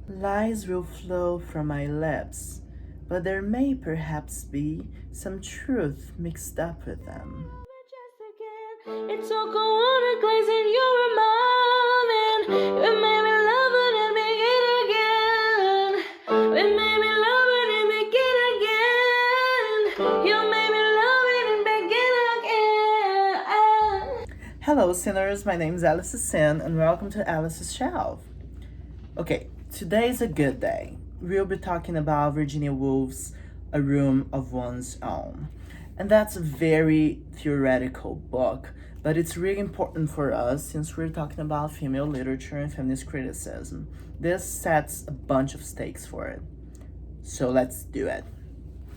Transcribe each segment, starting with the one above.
Lies will flow from my lips, but there may perhaps be some truth mixed up with them. It took a water glaze and you were mine, and it made me love it and begin again. It made me love it and begin again. You made me love it and begin again. Hello, sinners. My name is Alice Sin, and welcome to Alice's Shelf. Okay, today is a good day. We'll be talking about Virginia Woolf's A Room of One's Own. And that's a very theoretical book, but it's really important for us since we're talking about female literature and feminist criticism. This sets a bunch of stakes for it. So let's do it.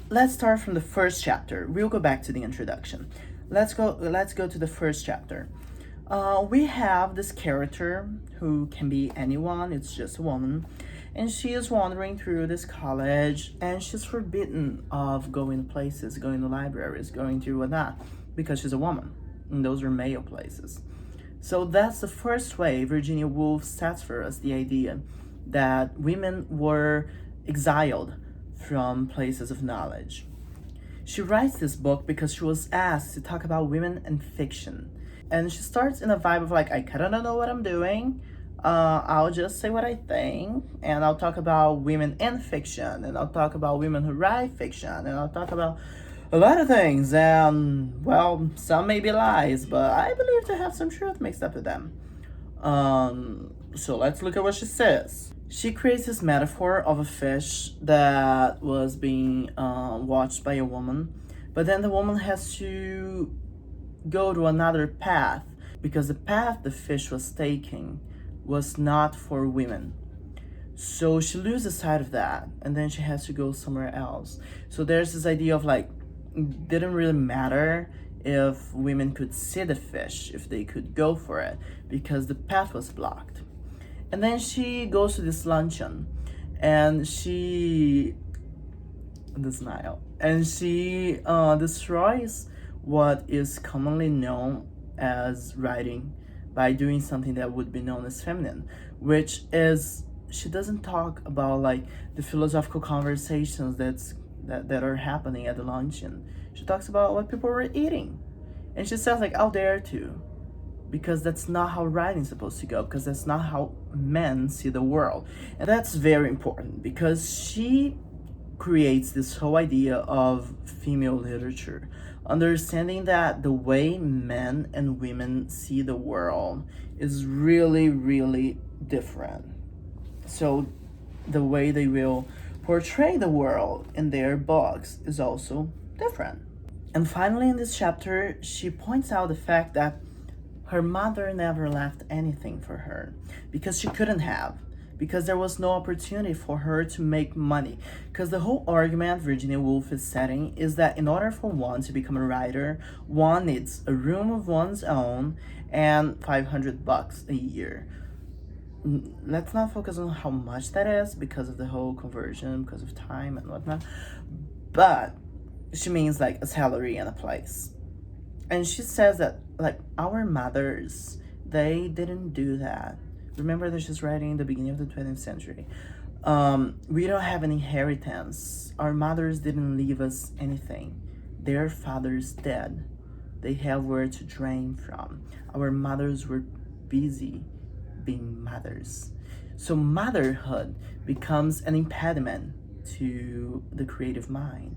Let's start from the first chapter. We'll go back to the introduction. Let's go to the first chapter. We have this character who can be anyone, it's just a woman, and she is wandering through this college, and she's forbidden of going places, going to libraries, going to whatnot, because she's a woman, and those are male places. So that's the first way Virginia Woolf sets for us the idea that women were exiled from places of knowledge. She writes this book because she was asked to talk about women and fiction. And she starts in a vibe of like, I kind of don't know what I'm doing. I'll just say what I think. And I'll talk about women in fiction. And I'll talk about women who write fiction. And I'll talk about a lot of things. And, well, some may be lies, but I believe to have some truth mixed up with them. So let's look at what she says. She creates this metaphor of a fish that was being watched by a woman. But then the woman has to go to another path because the path the fish was taking was not for women. So she loses sight of that and then she has to go somewhere else. So there's this idea of like, it didn't really matter if women could see the fish, if they could go for it, because the path was blocked. And then she goes to this luncheon and she destroys what is commonly known as writing by doing something that would be known as feminine, which is she doesn't talk about like the philosophical conversations that are happening at the luncheon. She talks about what people were eating, and she says like, "I'll dare to," because that's not how writing's supposed to go, because that's not how men see the world. And that's very important because she creates this whole idea of female literature, understanding that the way men and women see the world is really, really different. So the way they will portray the world in their books is also different. And finally, in this chapter, she points out the fact that her mother never left anything for her because she couldn't have, because there was no opportunity for her to make money. Because the whole argument Virginia Woolf is setting is that in order for one to become a writer, one needs a room of one's own and $500 a year. Let's not focus on how much that is because of the whole conversion, because of time and whatnot. But she means like a salary and a place. And she says that like our mothers, they didn't do that. Remember that she's writing in the beginning of the 20th century. We don't have an inheritance. Our mothers didn't leave us anything. Their fathers did. They have where to drain from. Our mothers were busy being mothers. So motherhood becomes an impediment to the creative mind.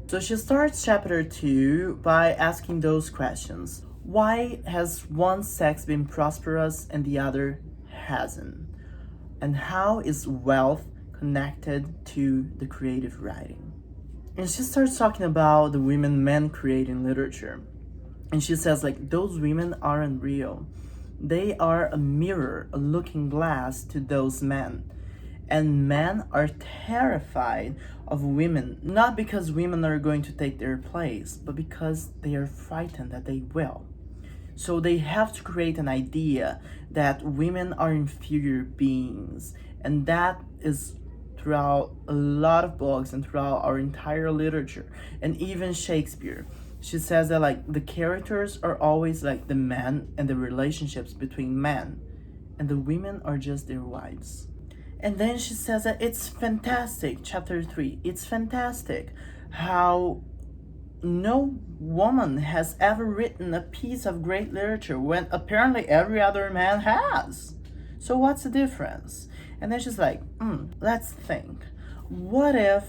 So she starts chapter 2 by asking those questions. Why has one sex been prosperous and the other hasn't? And how is wealth connected to the creative writing? And she starts talking about the women men creating literature. And she says like, those women aren't real. They are a mirror, a looking glass to those men. And men are terrified of women, not because women are going to take their place, but because they are frightened that they will. So they have to create an idea that women are inferior beings. And that is throughout a lot of books and throughout our entire literature. And even Shakespeare. She says that like the characters are always like the men and the relationships between men. And the women are just their wives. And then she says that it's fantastic, chapter 3, it's fantastic how no woman has ever written a piece of great literature when apparently every other man has. So what's the difference? And then she's like, let's think. What if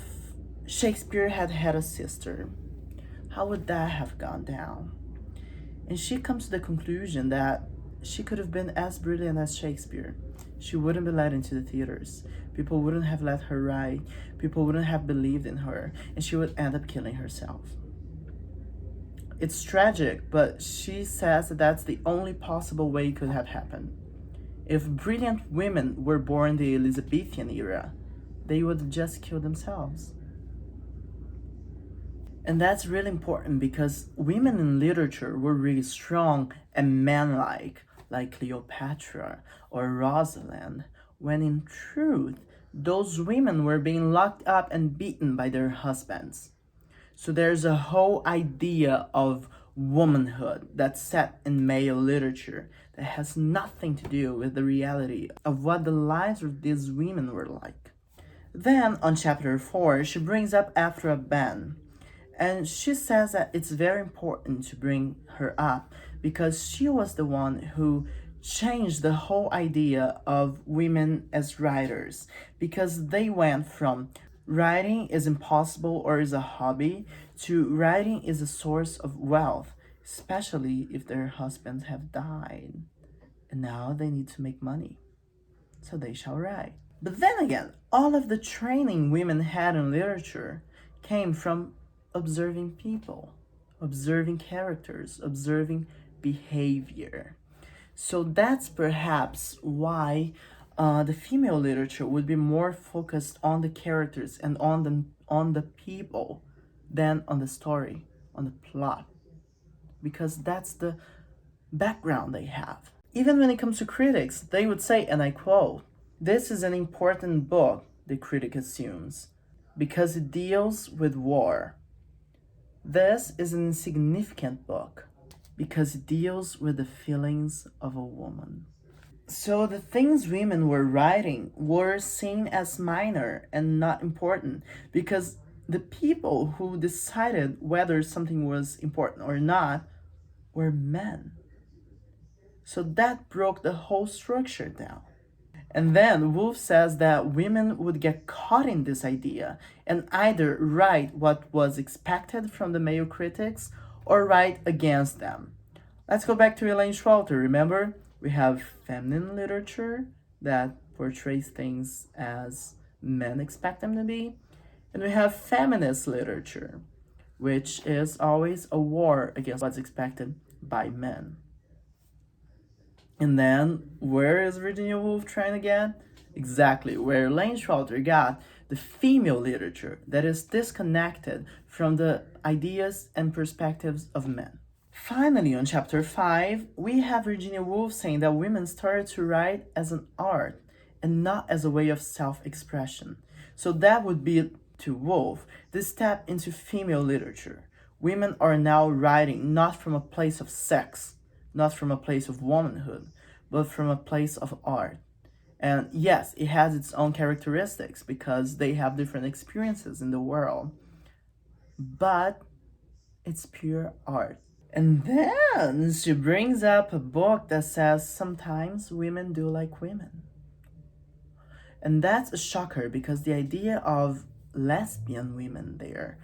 Shakespeare had had a sister? How would that have gone down? And she comes to the conclusion that she could have been as brilliant as Shakespeare. She wouldn't be let into the theaters. People wouldn't have let her write. People wouldn't have believed in her. And she would end up killing herself. It's tragic, but she says that that's the only possible way it could have happened. If brilliant women were born in the Elizabethan era, they would just kill themselves. And that's really important because women in literature were really strong and manlike, like Cleopatra or Rosalind, when in truth, those women were being locked up and beaten by their husbands. So there's a whole idea of womanhood that's set in male literature that has nothing to do with the reality of what the lives of these women were like. Then on chapter 4, she brings up Afra Ben. And she says that it's very important to bring her up because she was the one who changed the whole idea of women as writers, because they went from writing is impossible or is a hobby to writing is a source of wealth, especially if their husbands have died. And now they need to make money, so they shall write. But then again, all of the training women had in literature came from observing people, observing characters, observing behavior. So that's perhaps why the female literature would be more focused on the characters and on the people than on the story, on the plot, because that's the background they have. Even when it comes to critics, they would say, and I quote, "This is an important book," the critic assumes, "because it deals with war. This is an insignificant book because it deals with the feelings of a woman." So the things women were writing were seen as minor and not important because the people who decided whether something was important or not were men. So that broke the whole structure down. And then Woolf says that women would get caught in this idea and either write what was expected from the male critics or write against them. Let's go back to Elaine Schwalter. Remember, we have feminine literature that portrays things as men expect them to be, and we have feminist literature, which is always a war against what's expected by men. And then, where is Virginia Woolf trying to get? Exactly where Elaine Schwalter got the female literature that is disconnected from the ideas and perspectives of men. Finally, on chapter 5, we have Virginia Woolf saying that women started to write as an art and not as a way of self-expression. So that would be, to Woolf, this step into female literature. Women are now writing not from a place of sex, not from a place of womanhood, but from a place of art. And yes, it has its own characteristics because they have different experiences in the world, but it's pure art. And then she brings up a book that says sometimes women do like women. And that's a shocker because the idea of lesbian women there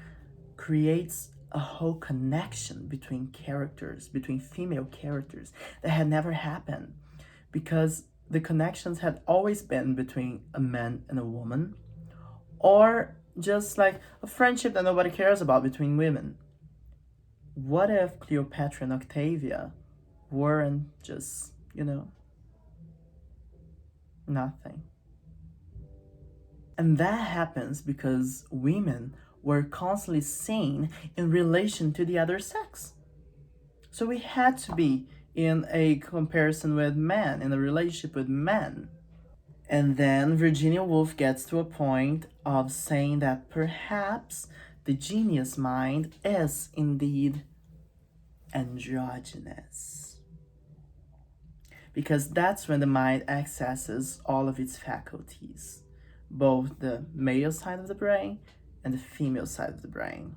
creates a whole connection between characters, between female characters that had never happened because the connections had always been between a man and a woman, or just like a friendship that nobody cares about between women. What if Cleopatra and Octavia weren't just, nothing? And that happens because women were constantly seen in relation to the other sex. So we had to be in a comparison with men, in a relationship with men. And then Virginia Woolf gets to a point of saying that perhaps the genius mind is indeed androgynous. Because that's when the mind accesses all of its faculties. both the male side of the brain and the female side of the brain.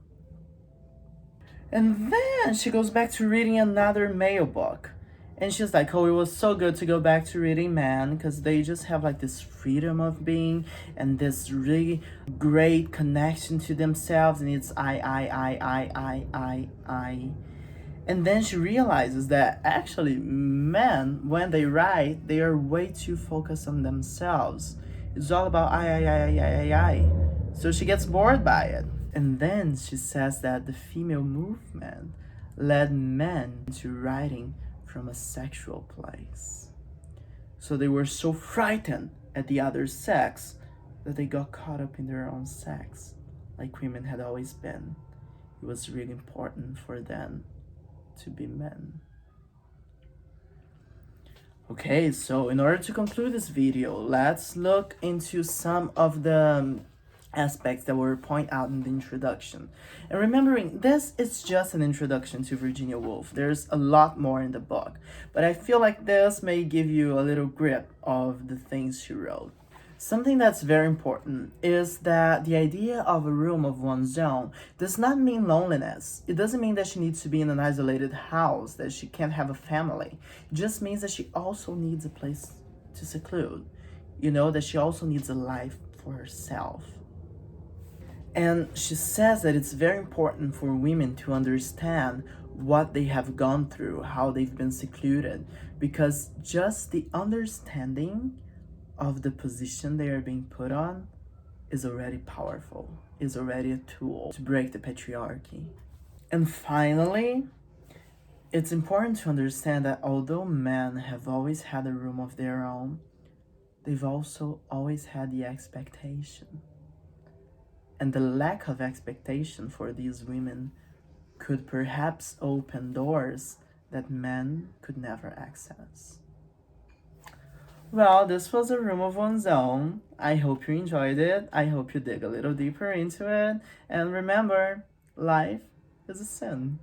And then she goes back to reading another male book. And she's like, oh, it was so good to go back to reading men because they just have like this freedom of being and this really great connection to themselves. And it's I. And then she realizes that actually men, when they write, they are way too focused on themselves. It's all about I. So she gets bored by it. And then she says that the female movement led men to writing from a sexual place. So they were so frightened at the other sex that they got caught up in their own sex, like women had always been. It was really important for them to be men. Okay, so in order to conclude this video, let's look into some of the aspects that were pointed out in the introduction. And remembering, this is just an introduction to Virginia Woolf. There's a lot more in the book, but I feel like this may give you a little grip of the things she wrote. Something that's very important is that the idea of a room of one's own does not mean loneliness. It doesn't mean that she needs to be in an isolated house, that she can't have a family. It just means that she also needs a place to seclude. That she also needs a life for herself. And she says that it's very important for women to understand what they have gone through, how they've been secluded, because just the understanding of the position they are being put on is already powerful, is already a tool to break the patriarchy. And finally, it's important to understand that although men have always had a room of their own, they've also always had the expectation. And the lack of expectation for these women could perhaps open doors that men could never access. Well, this was a room of one's own. I hope you enjoyed it. I hope you dig a little deeper into it. And remember, life is a sin.